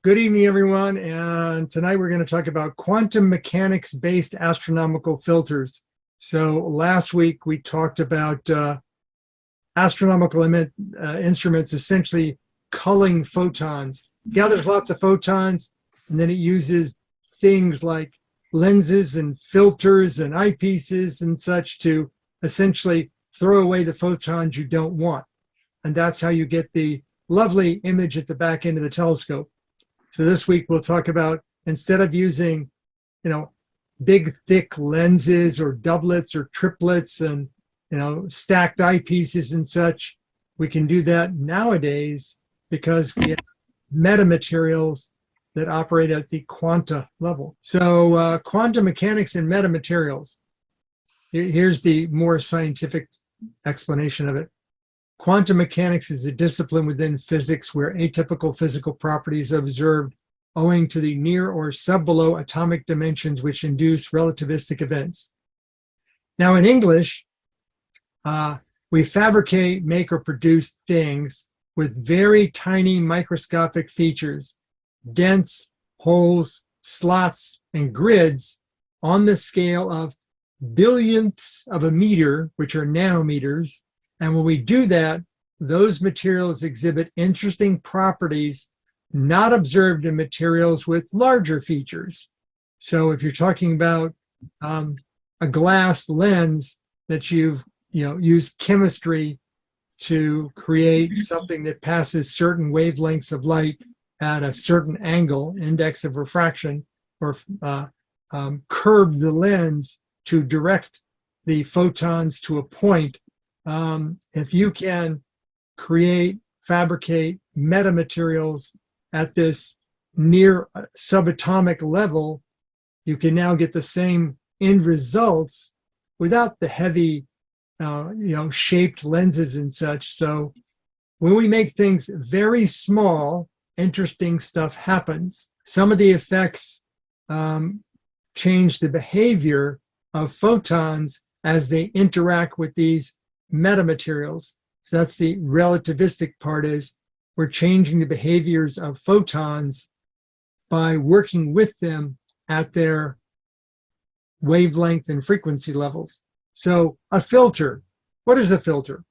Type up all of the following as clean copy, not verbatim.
Good evening, everyone. And tonight we're going to talk about quantum mechanics-based astronomical filters. So last week we talked about astronomical instruments essentially culling photons. Gathers lots of photons, and then it uses things like lenses and filters and eyepieces and such to essentially throw away the photons you don't want. And that's how you get the lovely image at the back end of the telescope. So this week we'll talk about, instead of using, big thick lenses or doublets or triplets and, stacked eyepieces and such, we can do that nowadays because we have metamaterials that operate at the quanta level. So quantum mechanics and metamaterials. Here's the more scientific explanation of it. Quantum mechanics is a discipline within physics where atypical physical properties are observed owing to the near or sub-below atomic dimensions which induce relativistic events. Now in English, we fabricate, make, or produce things with very tiny microscopic features, dents, holes, slots, and grids on the scale of billionths of a meter, which are nanometers. And when we do that, those materials exhibit interesting properties not observed in materials with larger features. So if you're talking about a glass lens that you've used chemistry to create something that passes certain wavelengths of light at a certain angle, index of refraction, or curved the lens to direct the photons to a point. If you can fabricate metamaterials at this near subatomic level, you can now get the same end results without the heavy, shaped lenses and such. So when we make things very small, interesting stuff happens. Some of the effects change the behavior of photons as they interact with these metamaterials. So that's the relativistic part, is we're changing the behaviors of photons by working with them at their wavelength and frequency levels. So a filter, what is a filter?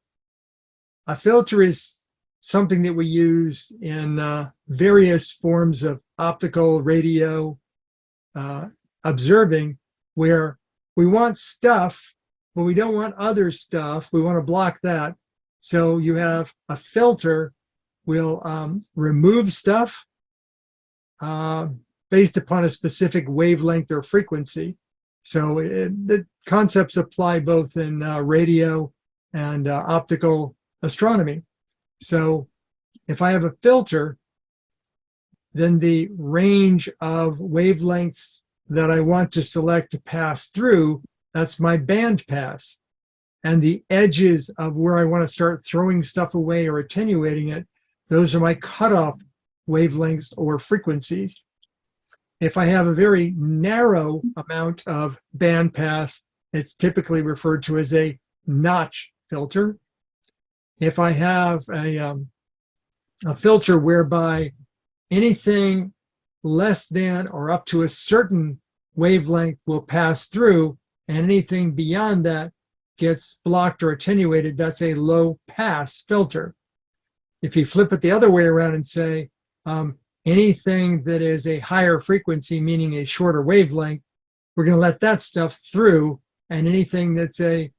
A filter is something that we use in various forms of optical, radio, observing, where we want stuff, but we don't want other stuff. We want to block that. So you have a filter will remove stuff based upon a specific wavelength or frequency. So the concepts apply both in radio and optical astronomy. So if I have a filter, then the range of wavelengths that I want to select to pass through, that's my band pass. And the edges of where I want to start throwing stuff away or attenuating it, those are my cutoff wavelengths or frequencies. If I have a very narrow amount of band pass, it's typically referred to as a notch filter. If I have a filter whereby anything less than or up to a certain wavelength will pass through, and anything beyond that gets blocked or attenuated, that's a low pass filter. If you flip it the other way around and say anything that is a higher frequency, meaning a shorter wavelength, we're going to let that stuff through, and anything that's a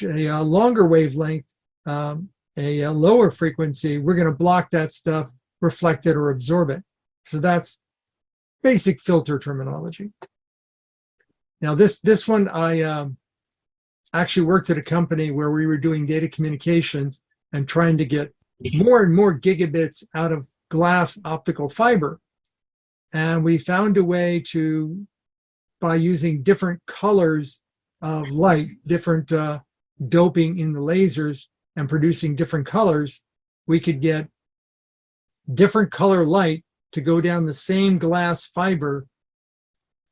longer wavelength, a lower frequency, we're going to block that stuff, reflect it, or absorb it. So that's basic filter terminology. Now this one, I actually worked at a company where we were doing data communications and trying to get more and more gigabits out of glass optical fiber. And we found a way to, by using different colors of light, different doping in the lasers and producing different colors, we could get different color light to go down the same glass fiber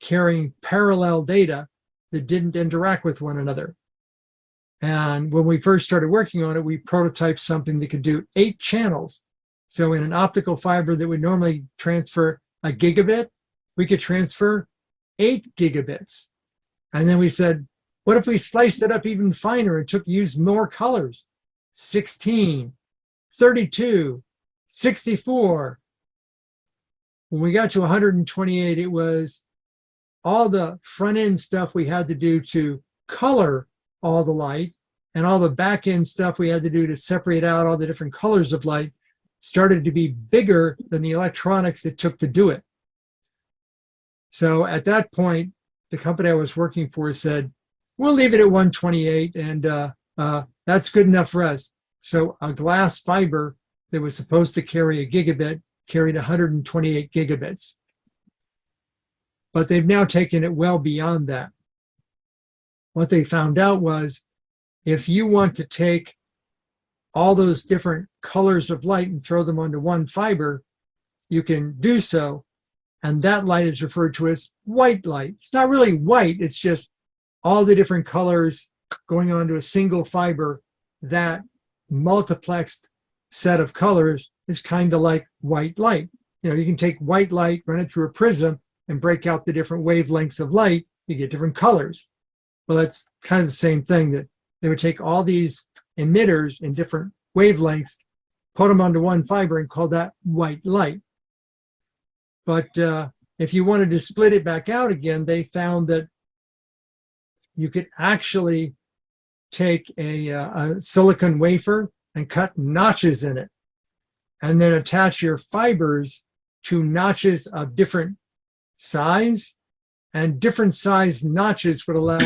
carrying parallel data that didn't interact with one another. And when we first started working on it, we prototyped something that could do 8 channels. So in an optical fiber that would normally transfer a gigabit, we could transfer 8 gigabits. And then we said, what if we sliced it up even finer and used more colors? 16, 32, 64. When we got to 128, it was all the front end stuff we had to do to color all the light, and all the back end stuff we had to do to separate out all the different colors of light started to be bigger than the electronics it took to do it. So at that point, the company I was working for said, we'll leave it at 128, and that's good enough for us. So a glass fiber that was supposed to carry a gigabit carried 128 gigabits. But they've now taken it well beyond that. What they found out was, if you want to take all those different colors of light and throw them onto one fiber, you can do so. And that light is referred to as white light. It's not really white, it's just all the different colors going onto a single fiber. That multiplexed set of colors is kind of like white light. You know, you can take white light, run it through a prism, and break out the different wavelengths of light, you get different colors. Well, that's kind of the same thing, that they would take all these emitters in different wavelengths, put them onto one fiber, and call that white light. But if you wanted to split it back out again, they found that you could actually take a silicon wafer and cut notches in it, and then attach your fibers to notches of different size, and different size notches would allow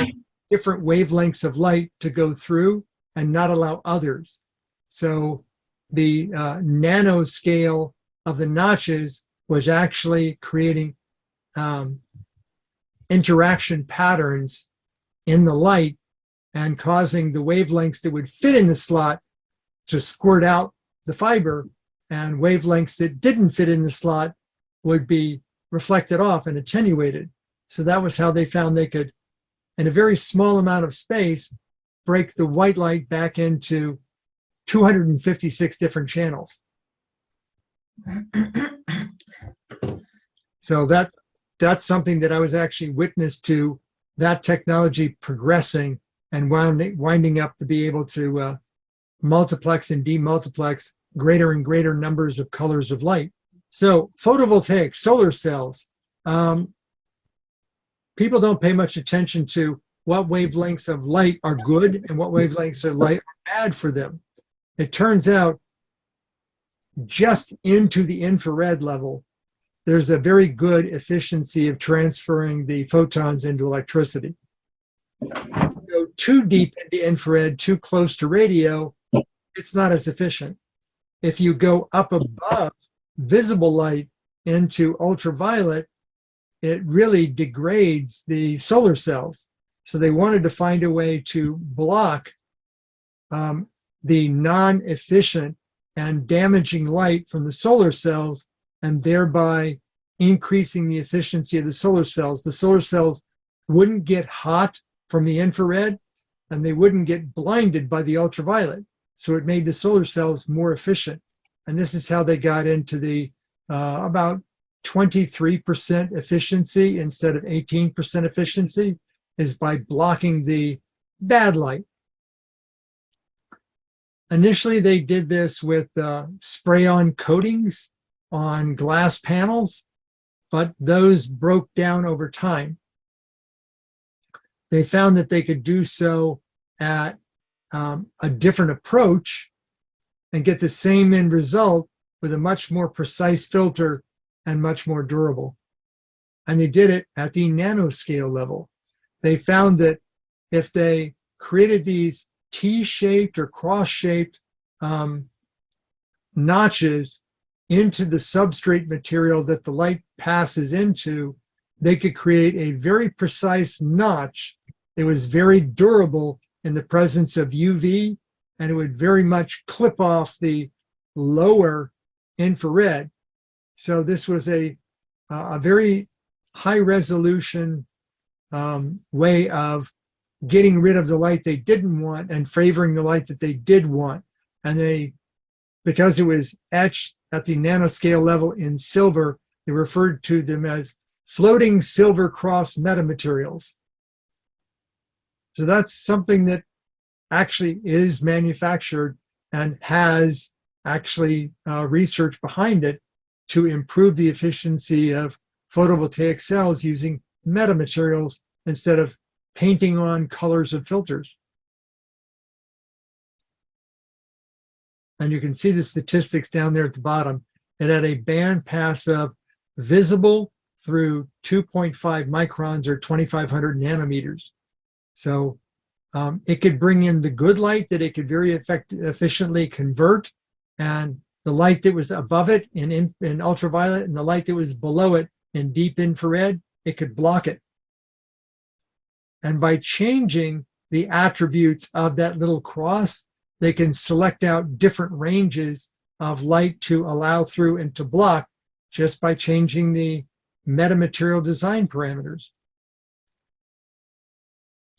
different wavelengths of light to go through and not allow others. So the nanoscale of the notches was actually creating interaction patterns in the light and causing the wavelengths that would fit in the slot to squirt out the fiber, and wavelengths that didn't fit in the slot would be reflected off and attenuated. So that was how they found they could, in a very small amount of space, break the white light back into 256 different channels. So that's something that I was actually witness to, that technology progressing and winding up to be able to multiplex and demultiplex greater and greater numbers of colors of light. So photovoltaic, solar cells, people don't pay much attention to what wavelengths of light are good and what wavelengths of light are bad for them. It turns out just into the infrared level, there's a very good efficiency of transferring the photons into electricity. Go too deep into infrared, too close to radio, it's not as efficient. If you go up above visible light into ultraviolet, it really degrades the solar cells. So they wanted to find a way to block the non-efficient and damaging light from the solar cells, and thereby increasing the efficiency of the solar cells. The solar cells wouldn't get hot from the infrared, and they wouldn't get blinded by the ultraviolet. So it made the solar cells more efficient. And this is how they got into the about 23% efficiency instead of 18% efficiency, is by blocking the bad light. Initially, they did this with spray-on coatings on glass panels, but those broke down over time. They found that they could do so at a different approach and get the same end result with a much more precise filter and much more durable. And they did it at the nanoscale level. They found that if they created these T-shaped or cross-shaped notches into the substrate material that the light passes into, they could create a very precise notch that was very durable in the presence of UV, and it would very much clip off the lower infrared. So this was a very high resolution way of getting rid of the light they didn't want and favoring the light that they did want. And they, because it was etched at the nanoscale level in silver, They referred to them as floating silver cross metamaterials. So that's something that actually is manufactured and has actually research behind it to improve the efficiency of photovoltaic cells using metamaterials instead of painting on colors of filters. And you can see the statistics down there at the bottom. It had a band pass of visible through 2.5 microns or 2,500 nanometers. So it could bring in the good light that it could very efficiently convert, and the light that was above it in ultraviolet and the light that was below it in deep infrared, it could block it. And by changing the attributes of that little cross, they can select out different ranges of light to allow through and to block just by changing the metamaterial design parameters.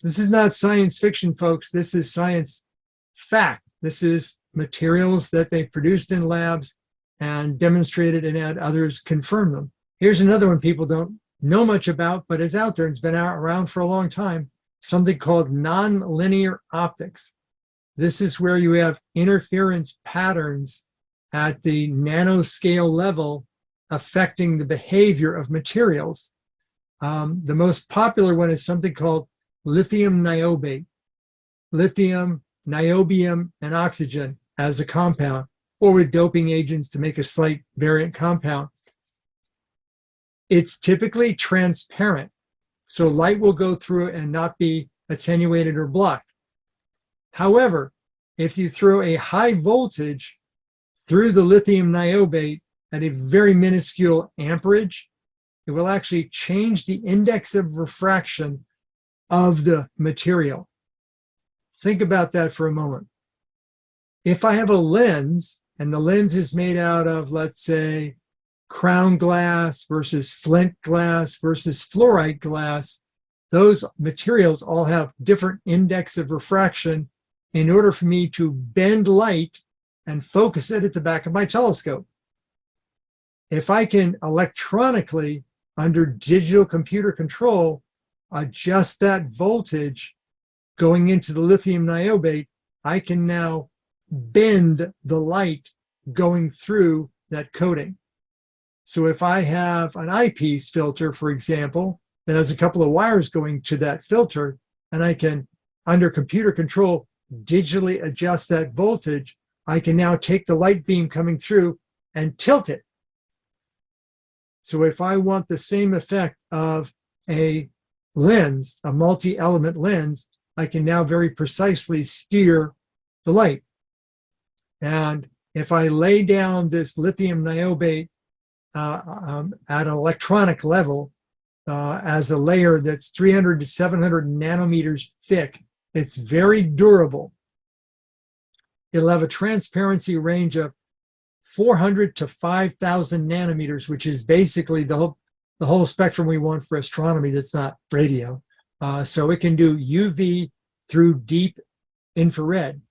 This is not science fiction, folks. This is science fact. This is materials that they produced in labs and demonstrated and had others confirm them. Here's another one people don't know much about, but is out there. It's been around for a long time. Something called nonlinear optics. This is where you have interference patterns at the nanoscale level affecting the behavior of materials. The most popular one is something called lithium niobate. Lithium, niobium, and oxygen as a compound, or with doping agents to make a slight variant compound. It's typically transparent, so light will go through it and not be attenuated or blocked. However, if you throw a high voltage through the lithium niobate at a very minuscule amperage, it will actually change the index of refraction of the material. Think about that for a moment. If I have a lens, and the lens is made out of, let's say, crown glass versus flint glass versus fluorite glass, those materials all have different index of refraction in order for me to bend light and focus it at the back of my telescope. If I can electronically, under digital computer control, adjust that voltage going into the lithium niobate, I can now bend the light going through that coating. So if I have an eyepiece filter, for example, that has a couple of wires going to that filter, and I can, under computer control, digitally adjust that voltage, I can now take the light beam coming through and tilt it. So if I want the same effect of a lens, a multi-element lens, I can now very precisely steer the light. And if I lay down this lithium niobate at an electronic level as a layer that's 300 to 700 nanometers thick, it's very durable. It'll have a transparency range of 400 to 5,000 nanometers, which is basically the whole spectrum we want for astronomy that's not radio. So it can do UV through deep infrared.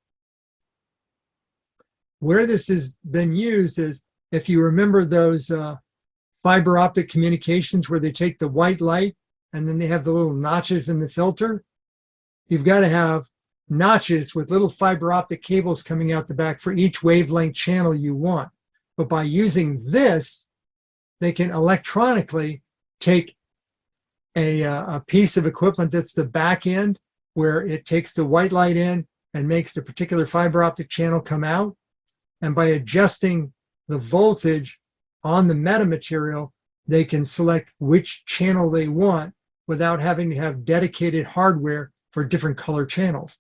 Where this has been used is, if you remember those fiber optic communications where they take the white light and then they have the little notches in the filter, you've got to have notches with little fiber optic cables coming out the back for each wavelength channel you want. But by using this, they can electronically take a piece of equipment that's the back end, where it takes the white light in and makes the particular fiber optic channel come out. And by adjusting the voltage on the metamaterial, they can select which channel they want without having to have dedicated hardware for different color channels.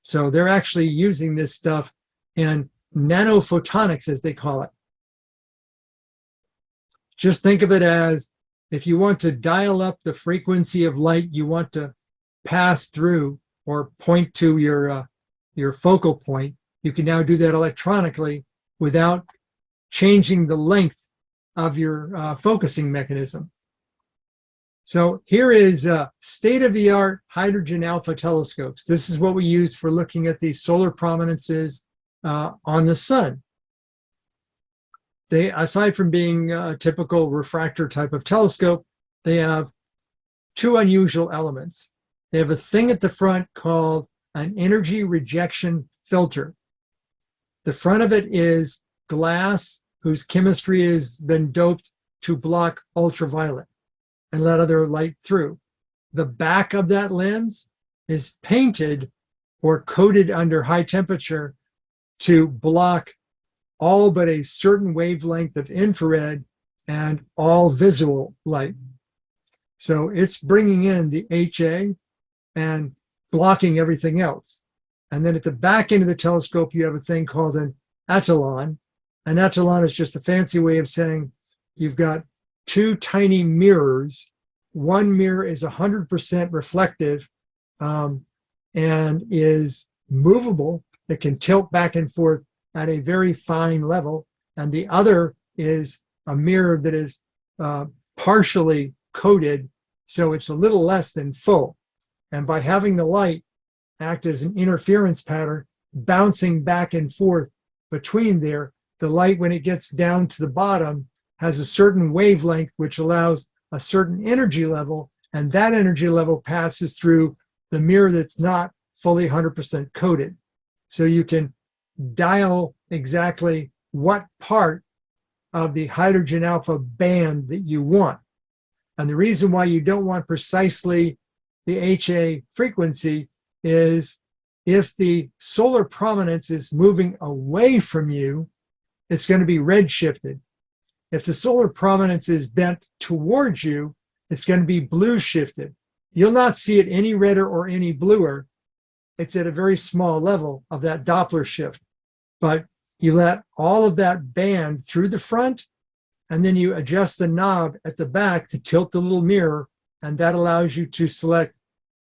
So they're actually using this stuff in nanophotonics, as they call it. Just think of it as, if you want to dial up the frequency of light you want to pass through or point to your focal point, you can now do that electronically without changing the length of your focusing mechanism. So here is state-of-the-art hydrogen alpha telescopes. This is what we use for looking at the solar prominences on the sun. They, aside from being a typical refractor type of telescope, they have two unusual elements. They have a thing at the front called an energy rejection filter. The front of it is glass whose chemistry has been doped to block ultraviolet and let other light through. The back of that lens is painted or coated under high temperature to block all but a certain wavelength of infrared and all visual light. So it's bringing in the HA and blocking everything else. And then at the back end of the telescope, you have a thing called an atolon. An atolon is just a fancy way of saying you've got two tiny mirrors. One mirror is 100% reflective and is movable. It can tilt back and forth at a very fine level. And the other is a mirror that is partially coated, so it's a little less than full. And by having the light act as an interference pattern, bouncing back and forth between there, the light, when it gets down to the bottom, has a certain wavelength which allows a certain energy level, and that energy level passes through the mirror that's not fully 100% coated. So you can dial exactly what part of the hydrogen alpha band that you want. And the reason why you don't want precisely the HA frequency is if the solar prominence is moving away from you, it's going to be red shifted. If the solar prominence is bent towards you, it's going to be blue shifted. You'll not see it any redder or any bluer. It's at a very small level of that Doppler shift. But you let all of that band through the front, and then you adjust the knob at the back to tilt the little mirror, and that allows you to select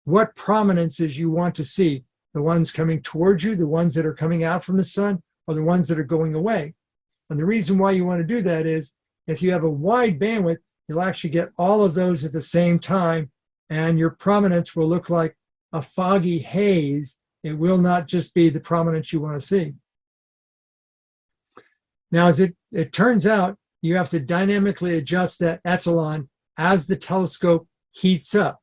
what prominences you want to see, the ones coming towards you, the ones that are coming out from the sun, or the ones that are going away. And the reason why you want to do that is if you have a wide bandwidth, you'll actually get all of those at the same time, and your prominence will look like a foggy haze. It will not just be the prominence you want to see. Now, as it turns out, you have to dynamically adjust that atolon as the telescope heats up.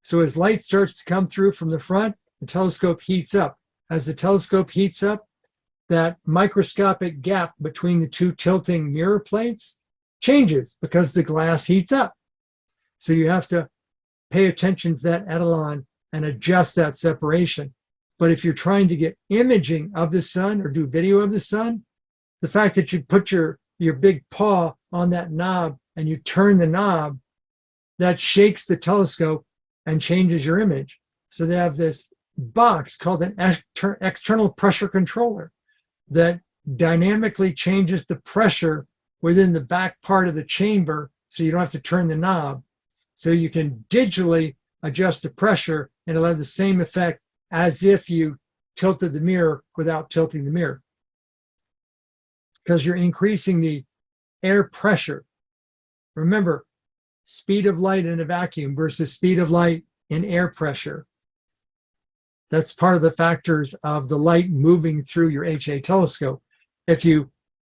So as light starts to come through from the front, the telescope heats up. As the telescope heats up, that microscopic gap between the two tilting mirror plates changes because the glass heats up. So you have to pay attention to that atolon and adjust that separation. But if you're trying to get imaging of the sun or do video of the sun, the fact that you put your big paw on that knob and you turn the knob, that shakes the telescope and changes your image. So they have this box called an external pressure controller that dynamically changes the pressure within the back part of the chamber, so you don't have to turn the knob. So you can digitally adjust the pressure and it'll have the same effect as if you tilted the mirror without tilting the mirror, because you're increasing the air pressure. Remember, speed of light in a vacuum versus speed of light in air pressure. That's part of the factors of the light moving through your HA telescope. If you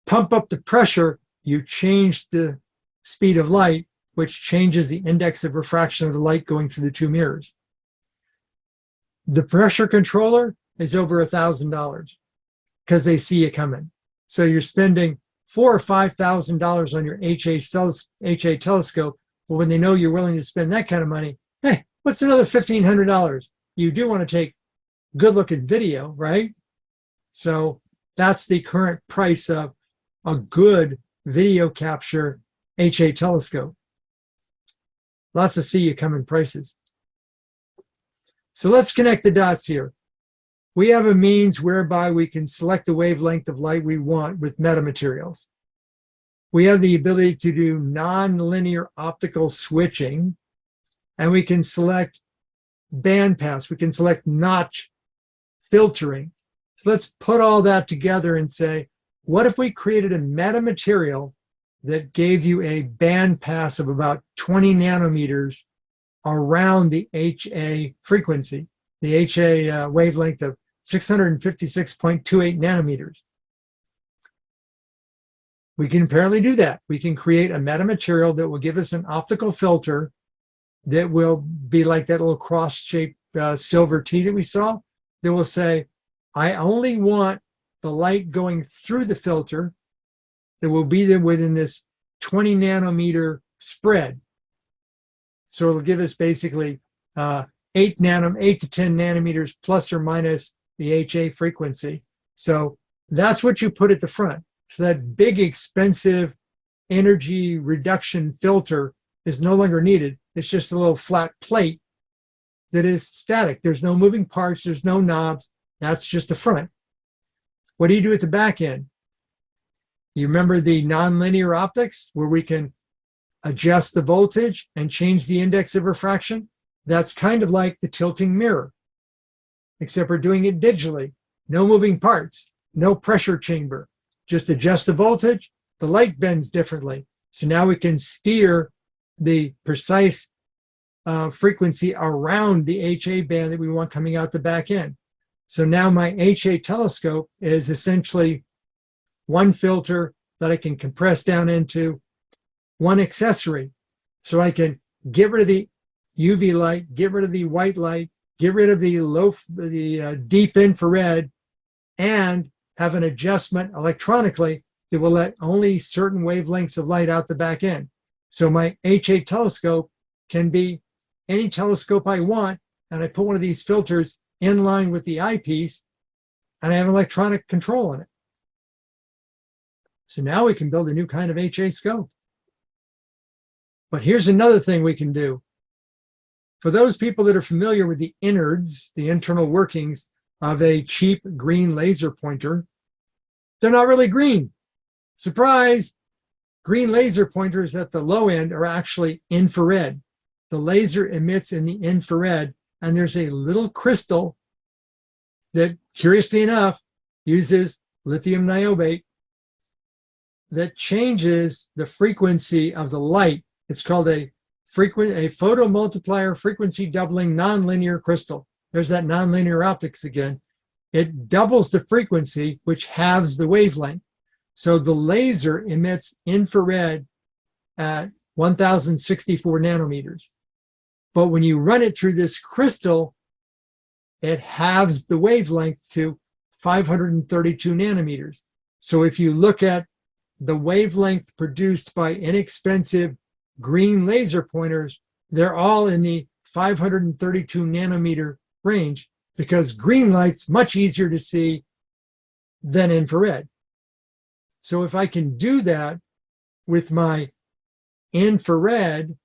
pump up the pressure, you change the speed of light, which changes the index of refraction of the light going through the two mirrors. The pressure controller is over $1,000 because they see you coming. So you're spending $4,000 or $5,000 on your HA telescope. Well, when they know you're willing to spend that kind of money, hey, what's another $1,500? You do want to take good-looking video, right? So that's the current price of a good video capture HA telescope. Lots of see you coming prices. So let's connect the dots here. We have a means whereby we can select the wavelength of light we want with metamaterials. We have the ability to do nonlinear optical switching, and we can select bandpass. We can select notch filtering. So let's put all that together and say, what if we created a metamaterial that gave you a bandpass of about 20 nanometers around the HA frequency, the HA wavelength of 656.28 nanometers. We can apparently do that. We can create a metamaterial that will give us an optical filter that will be like that little cross-shaped silver T that we saw, that will say, I only want the light going through the filter that will be there within this 20 nanometer spread. So it'll give us basically 8 to 10 nanometers plus or minus the HA frequency. So that's what you put at the front. So that big, expensive energy reduction filter is no longer needed. It's just a little flat plate that is static. There's no moving parts. There's no knobs. That's just the front. What do you do at the back end? You remember the nonlinear optics where we can adjust the voltage and change the index of refraction? That's kind of like the tilting mirror, except we're doing it digitally. No moving parts, no pressure chamber. Just adjust the voltage, the light bends differently. So now we can steer the precise frequency around the HA band that we want coming out the back end. So now my HA telescope is essentially one filter that I can compress down into one accessory. So I can get rid of the UV light, get rid of the white light, get rid of the deep infrared, and have an adjustment electronically that will let only certain wavelengths of light out the back end. So my HA telescope can be any telescope I want, and I put one of these filters in line with the eyepiece, and I have electronic control on it. So now we can build a new kind of HA scope. But here's another thing we can do. For those people that are familiar with the innards, the internal workings of a cheap green laser pointer, they're not really green. Surprise! Green laser pointers at the low end are actually infrared. The laser emits in the infrared, and there's a little crystal that, curiously enough, uses lithium niobate that changes the frequency of the light. It's called a photomultiplier frequency doubling nonlinear crystal. There's that nonlinear optics again. It doubles the frequency, which halves the wavelength. So the laser emits infrared at 1064 nanometers. But when you run it through this crystal, it halves the wavelength to 532 nanometers. So if you look at the wavelength produced by inexpensive green laser pointers, they're all in the 532 nanometer range, because green light's much easier to see than infrared. So if I can do that with my infrared,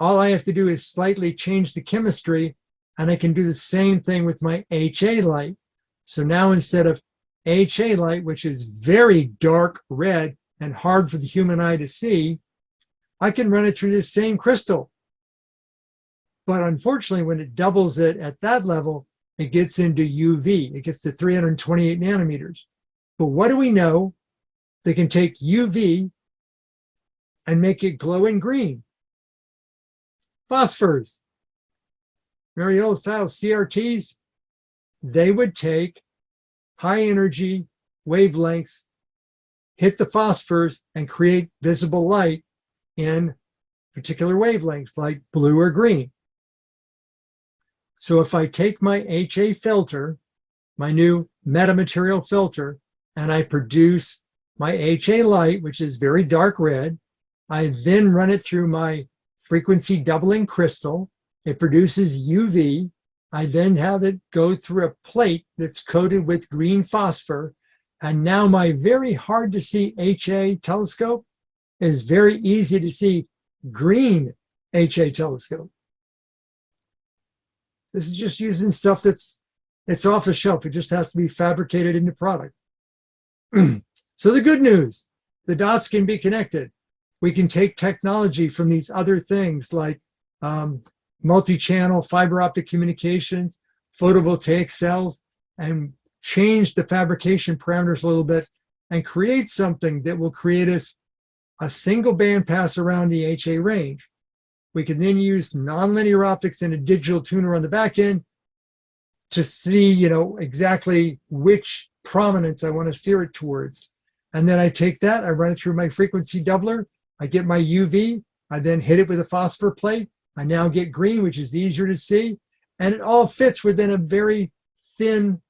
all I have to do is slightly change the chemistry, and I can do the same thing with my HA light. So now instead of HA light, which is very dark red and hard for the human eye to see, I can run it through this same crystal. But unfortunately, when it doubles it at that level, it gets into UV. It gets to 328 nanometers. But what do we know? They can take UV and make it glow in green. Phosphors. Very old style CRTs. They would take high energy wavelengths, hit the phosphors, and create visible light in particular wavelengths like blue or green. So if I take my HA filter, my new metamaterial filter, and I produce my HA light, which is very dark red, I then run it through my frequency doubling crystal. It produces UV. I then have it go through a plate that's coated with green phosphor. And now my very hard to see HA telescope is very easy to see green HA telescope. This is just using stuff it's off the shelf. It just has to be fabricated into product. So the good news, the dots can be connected. We can take technology from these other things like multi-channel fiber optic communications, photovoltaic cells, and change the fabrication parameters a little bit and create something that will create us a single band pass around the HA range. We can then use nonlinear optics and a digital tuner on the back end to see, exactly which prominence I want to steer it towards. And then I take that, I run it through my frequency doubler, I get my UV, I then hit it with a phosphor plate. I now get green, which is easier to see. And it all fits within a very thin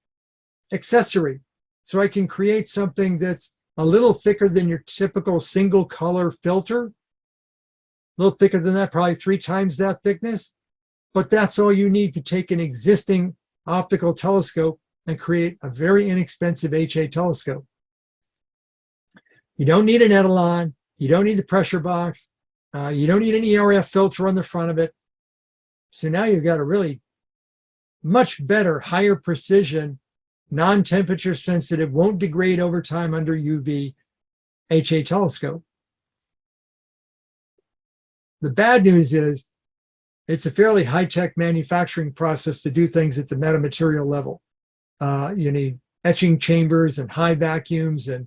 accessory. So I can create something that's a little thicker than your typical single color filter. A little thicker than that, probably 3 times that thickness. But that's all you need to take an existing optical telescope and create a very inexpensive HA telescope. You don't need an Etalon. You don't need the pressure box. You don't need an ERF filter on the front of it. So now you've got a really much better, higher precision, non-temperature sensitive, won't degrade over time under UV HA telescope. The bad news is it's a fairly high-tech manufacturing process to do things at the metamaterial level. You need etching chambers and high vacuums and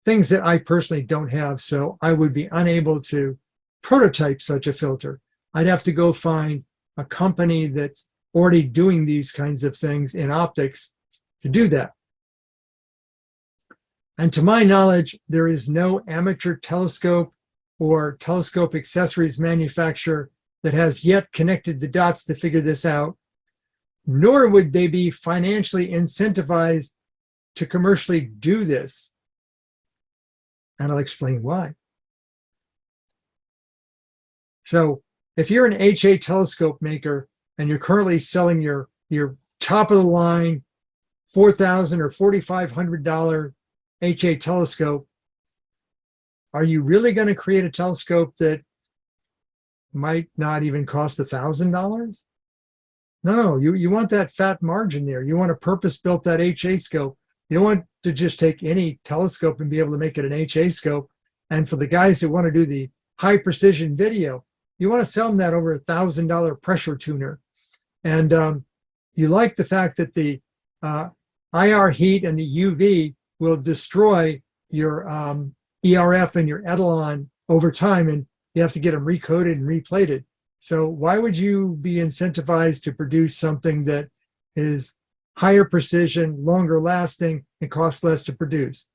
things that I personally don't have, so I would be unable to prototype such a filter. I'd have to go find a company that's already doing these kinds of things in optics to do that. And to my knowledge, there is no amateur telescope or telescope accessories manufacturer that has yet connected the dots to figure this out, nor would they be financially incentivized to commercially do this. And I'll explain why. So if you're an HA telescope maker and you're currently selling your top of the line $4,000 or $4,500 HA telescope, are you really going to create a telescope that might not even cost $1,000? No, you want that fat margin there. You want to purpose-built that HA scope. You don't want to just take any telescope and be able to make it an HA scope. And for the guys that want to do the high precision video, you want to sell them that over $1,000 pressure tuner. And you like the fact that the IR heat and the UV will destroy your ERF and your Etalon over time, and you have to get them recoated and replated. So why would you be incentivized to produce something that is higher precision, longer lasting, and costs less to produce?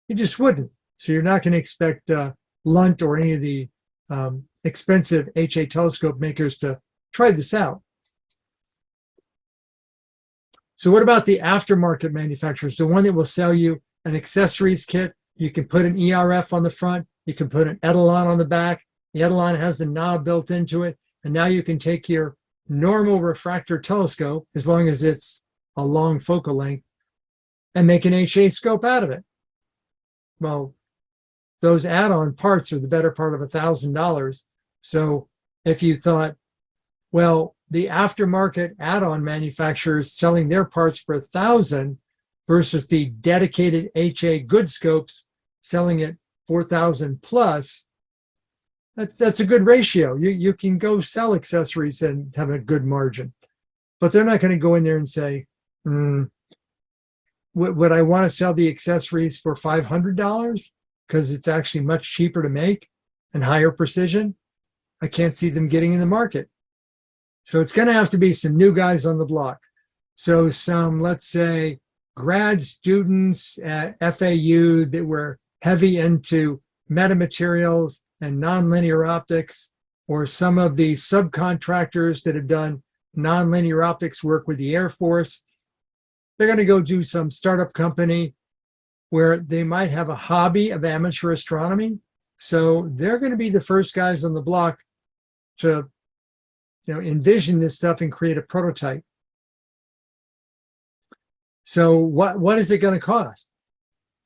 You just wouldn't. So you're not going to expect Lunt or any of the expensive HA telescope makers to try this out. So what about the aftermarket manufacturers? The one that will sell you an accessories kit. You can put an ERF on the front. You can put an Etalon on the back. The Etalon has the knob built into it. And now you can take your normal refractor telescope, as long as it's a long focal length, and make an HA scope out of it. Well, those add-on parts are the better part of $1,000. So if you thought, well, the aftermarket add-on manufacturers selling their parts for $1,000 versus the dedicated HA good scopes selling at $4,000 plus, that's a good ratio. You can go sell accessories and have a good margin, but they're not going to go in there and say, would I want to sell the accessories for $500 because it's actually much cheaper to make and higher precision? I can't see them getting in the market. So it's going to have to be some new guys on the block. So some, let's say, grad students at FAU that were heavy into metamaterials and nonlinear optics, or some of the subcontractors that have done nonlinear optics work with the Air Force. They're going to go do some startup company where they might have a hobby of amateur astronomy. So they're going to be the first guys on the block to envision this stuff and create a prototype. So what is it going to cost?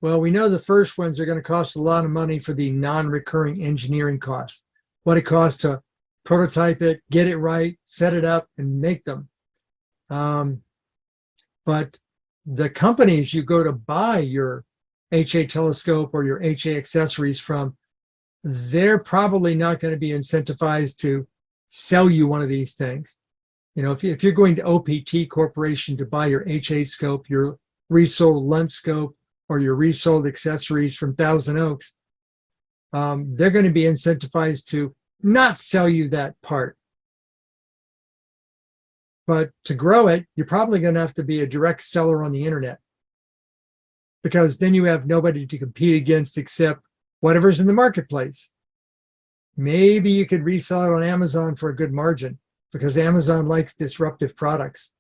Well, we know the first ones are going to cost a lot of money for the non-recurring engineering costs. What it costs to prototype it, get it right, set it up, and make them. But the companies you go to buy your HA telescope or your HA accessories from, they're probably not going to be incentivized to sell you one of these things. If you're going to OPT Corporation to buy your HA scope, your resold Lunt scope, or your resold accessories from Thousand Oaks, they're going to be incentivized to not sell you that part. But to grow it, you're probably going to have to be a direct seller on the internet, because then you have nobody to compete against except whatever's in the marketplace. Maybe you could resell it on Amazon for a good margin because Amazon likes disruptive products.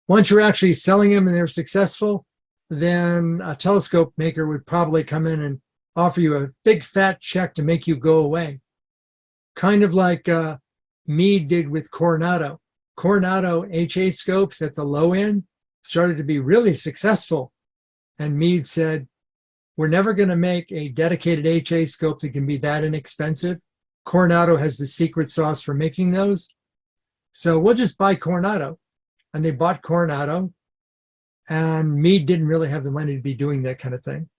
Once you're actually selling them and they're successful, then a telescope maker would probably come in and offer you a big fat check to make you go away. Kind of like Meade did with Coronado. Coronado HA scopes at the low end started to be really successful. And Meade said, we're never going to make a dedicated HA scope that can be that inexpensive. Coronado has the secret sauce for making those. So we'll just buy Coronado. And they bought Coronado. And Meade didn't really have the money to be doing that kind of thing.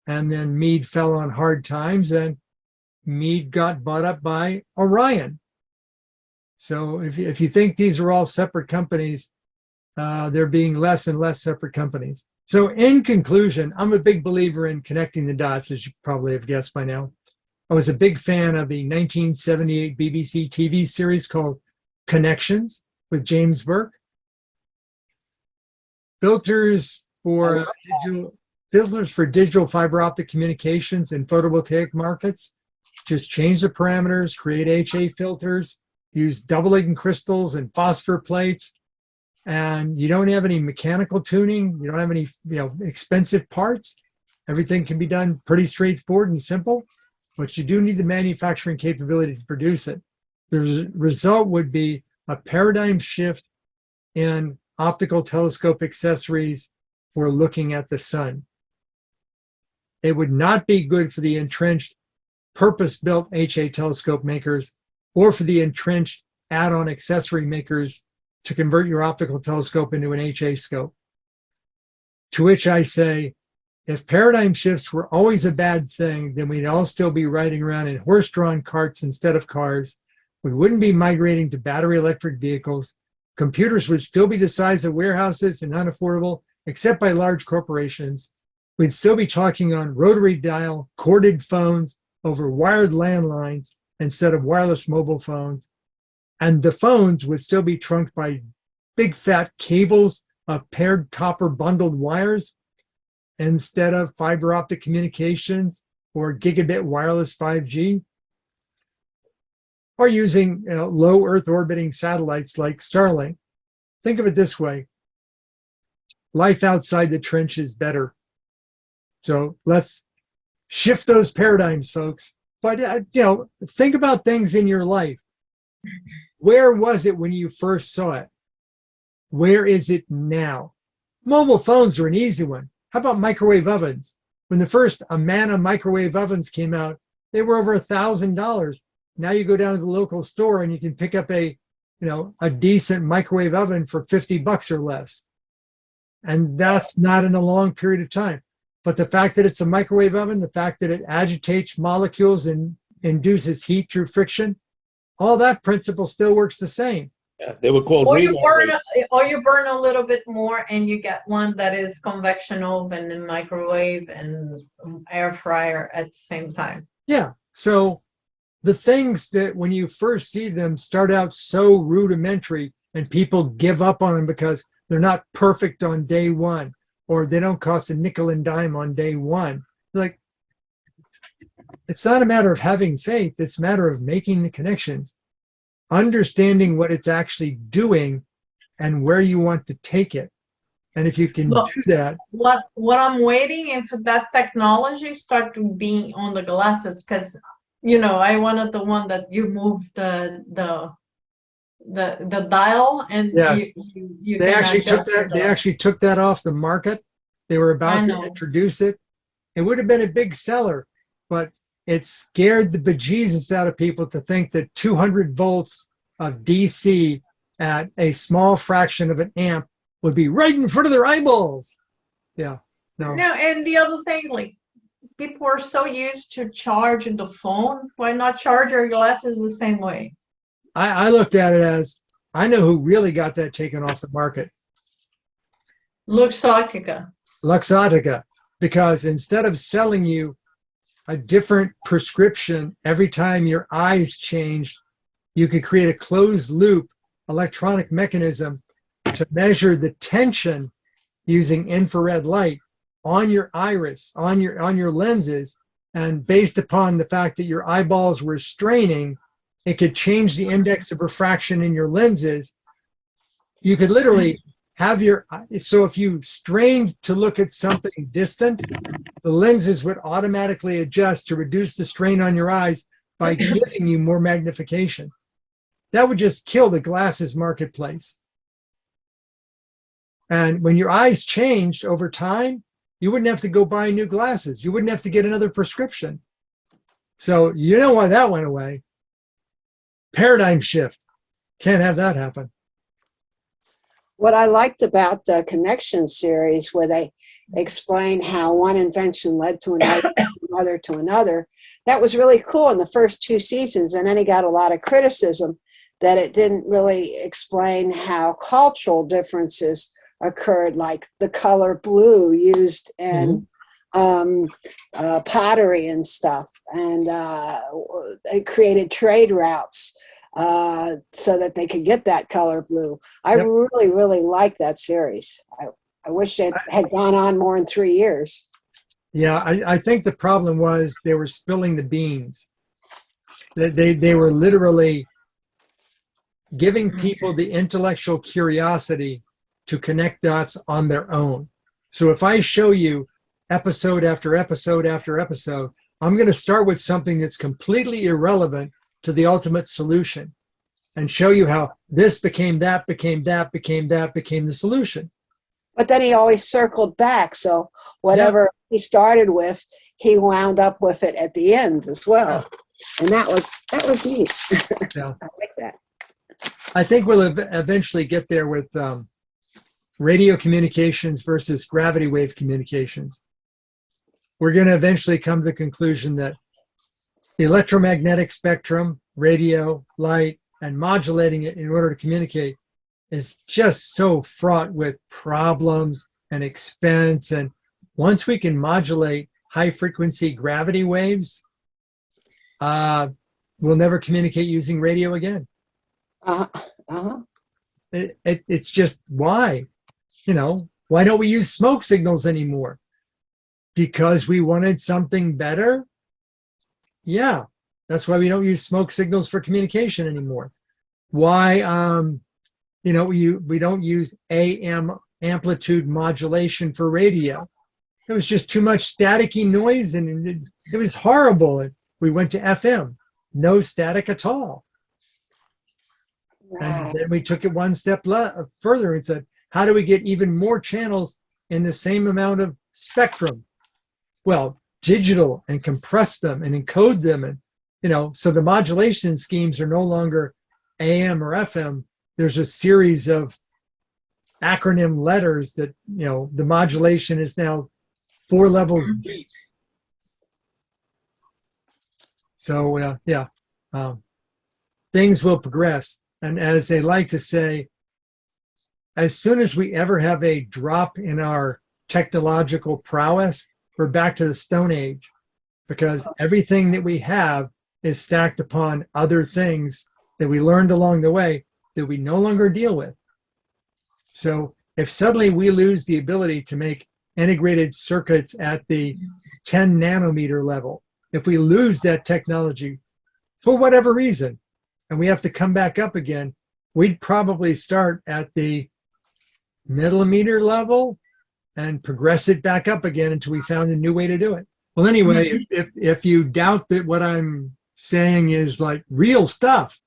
And then Meade fell on hard times and Meade got bought up by Orion. So if you think these are all separate companies, they're being less and less separate companies. So in conclusion, I'm a big believer in connecting the dots, as you probably have guessed by now. I was a big fan of the 1978 BBC TV series called Connections with James Burke. Filters for digital fiber optic communications and photovoltaic markets. Just change the parameters, create HA filters, use double-Egan crystals and phosphor plates, and you don't have any mechanical tuning. You don't have any expensive parts. Everything can be done pretty straightforward and simple, but you do need the manufacturing capability to produce it. The result would be a paradigm shift in optical telescope accessories for looking at the sun. It would not be good for the entrenched purpose-built HA telescope makers or for the entrenched add-on accessory makers to convert your optical telescope into an HA scope. To which I say, if paradigm shifts were always a bad thing, then we'd all still be riding around in horse-drawn carts instead of cars. We wouldn't be migrating to battery electric vehicles. Computers would still be the size of warehouses and unaffordable, except by large corporations. We'd still be talking on rotary dial, corded phones over wired landlines instead of wireless mobile phones. And the phones would still be trunked by big fat cables of paired copper bundled wires instead of fiber optic communications or gigabit wireless 5G. Or using low Earth orbiting satellites like Starlink. Think of it this way. Life outside the trench is better. So let's shift those paradigms, folks. But, think about things in your life. Where was it when you first saw it? Where is it now? Mobile phones are an easy one. How about microwave ovens? When the first Amana microwave ovens came out, they were over $1,000. Now you go down to the local store and you can pick up a decent microwave oven for $50 or less. And that's not in a long period of time. But the fact that it's a microwave oven, the fact that it agitates molecules and induces heat through friction, all that principle still works the same. Yeah, they were called. Or you burn a little bit more and you get one that is convection oven and microwave and air fryer at the same time. Yeah. So the things that when you first see them start out so rudimentary and people give up on them because they're not perfect on day one or they don't cost a nickel and dime on day one. Like, it's not a matter of having faith. It's a matter of making the connections, understanding what it's actually doing and where you want to take it. And if you can do that. What I'm waiting is for that technology start to be on the glasses, because I wanted the one that you move the dial and yes. you they can actually adjust took that. They actually took that off the market. They were about to introduce it. It would have been a big seller, but it scared the bejesus out of people to think that 200 volts of DC at a small fraction of an amp would be right in front of their eyeballs. Yeah. No, and the other thing, like, people are so used to charging the phone. Why not charge your glasses the same way? I looked at it as, I know who really got that taken off the market. Luxottica. Because instead of selling you a different prescription every time your eyes changed, you could create a closed loop electronic mechanism to measure the tension using infrared light on your iris, on your lenses, and based upon the fact that your eyeballs were straining, it could change the index of refraction in your lenses. You could literally have so if you strained to look at something distant, the lenses would automatically adjust to reduce the strain on your eyes by giving you more magnification. That would just kill the glasses marketplace. And when your eyes changed over time, you wouldn't have to go buy new glasses. You wouldn't have to get another prescription. So you know why that went away. Paradigm shift. Can't have that happen. What I liked about the Connection series, where they explain how one invention led to another to another, that was really cool in the first 2 seasons. And then he got a lot of criticism that it didn't really explain how cultural differences occurred, like the color blue used in pottery and stuff. And it created trade routes so that they could get that color blue. I really, really like that series. I wish it had gone on more than 3 years. Yeah, I think the problem was they were spilling the beans. They were literally giving people the intellectual curiosity to connect dots on their own. So if I show you episode after episode after episode, I'm going to start with something that's completely irrelevant to the ultimate solution and show you how this became that, became that, became that, became the solution. But then he always circled back. So whatever he started with, he wound up with it at the end as well. And that was neat. Yeah. I like that. I think we'll eventually get there with radio communications versus gravity wave communications. We're going to eventually come to the conclusion that the electromagnetic spectrum, radio, light, and modulating it in order to communicate is just so fraught with problems and expense. And once we can modulate high frequency gravity waves, we'll never communicate using radio again. It's just why? Why don't we use smoke signals anymore? Because we wanted something better? Yeah, that's why we don't use smoke signals for communication anymore. Why, we don't use AM amplitude modulation for radio. It was just too much staticky noise and it was horrible. We went to FM, no static at all. Wow. And then we took it one step further and said, how do we get even more channels in the same amount of spectrum? Well, digital and compress them and encode them. And, so the modulation schemes are no longer AM or FM. There's a series of acronym letters that, the modulation is now 4 levels deep. So, things will progress. And as they like to say, as soon as we ever have a drop in our technological prowess, we're back to the Stone Age, because everything that we have is stacked upon other things that we learned along the way that we no longer deal with. So if suddenly we lose the ability to make integrated circuits at the 10 nanometer level, if we lose that technology for whatever reason, and we have to come back up again, we'd probably start at the millimeter level and progress it back up again until we found a new way to do it. Well, anyway, if you doubt that what I'm saying is like real stuff,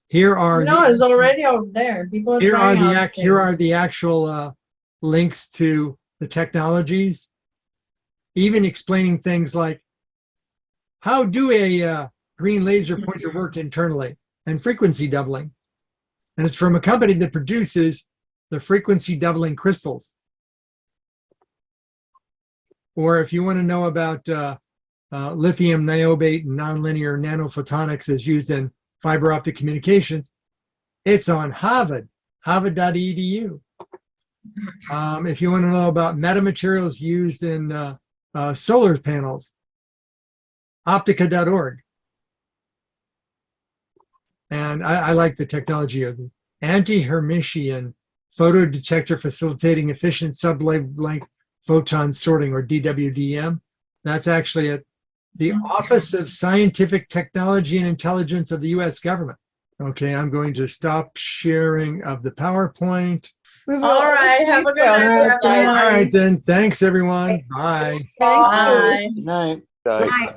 here are it's already out there. People are here are trying out here things. are the actual links to the technologies, even explaining things like how do a green laser pointer work internally and frequency doubling. And it's from a company that produces the frequency doubling crystals. Or if you want to know about lithium niobate nonlinear nanophotonics as used in fiber optic communications, it's on harvard.edu. If you want to know about metamaterials used in solar panels, optica.org. And I like the technology of the Anti-Hermitian photodetector facilitating efficient subwavelength photon sorting, or DWDM. That's actually at the Office of Scientific Technology and Intelligence of the U.S. government. Okay, I'm going to stop sharing of the PowerPoint. All right. Have a good All night, right, everyone. then. Thanks, everyone. Bye. Thank you. Bye. Good night. Bye.